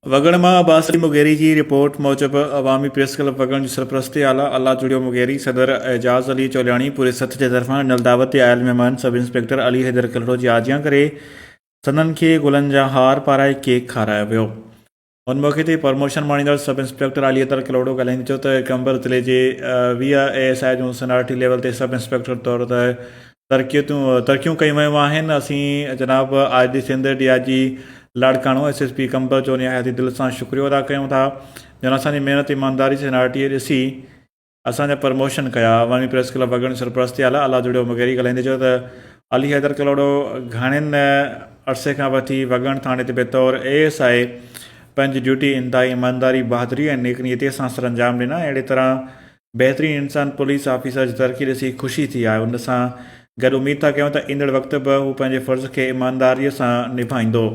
वगण मां अब्बास अली मुगेरी की रिपोर्ट मूजिब अवामी प्रेस क्लब वगण जी सरपरस्ती आला अल्लाह जुड़ियो मुगेरी सदर एजाज़ अली चौलियाणी पूरे सथ के तरफां ॾिनल दावत ते आयल महिमान सब इंस्पेक्टर अली हैदर कलड़ो जी आजियां करे सदन खे गुलनि जा हार पाराए केक खारायो वियो। उन मौक़े ते promotion माणींदड़ sub inspector Ali Haidar कलड़ो ॻाल्हाईंदे चयो त कंबर ज़िले जे 20 ASI जूं सीनियरिटी लेवल ते सब इंस्पेक्टर तौर ते तरक़ियूं कयूं वयूं आहिनि। असीं जनाब IG Sindh DIG Larkana SSP Qambar जो निहायती दिल सां शुक्रियो अदा कयूं था जिन असांजी महिनत ईमानदारी सीनियरिटी ॾिसी असांजा प्रमोशन कया। अवामी प्रेस क्लब वगण सरपरस्ती आला अल्लाह जुड़ियो मुगेरी ॻाल्हाईंदे चयो त अली हैदर कलड़ो घणनि अरसे खां वठी वगण थाणे ते बतौर ASI पंहिंजी ड्यूटी इंतहाई ईमानदारी बहादुरी ऐं नेकनीयतीअ सां सर अंजाम ॾिना। अहिड़े तरह बहितरीन इंसान पुलिस ऑफिसर जी तरक़ी ॾिसी ख़ुशी थी आहे। उन सां गॾु उमेद था कयूं त ईंदड़ वक़्त बि हू पंहिंजे फ़र्ज़ खे ईमानदारीअ सां निभाईंदो।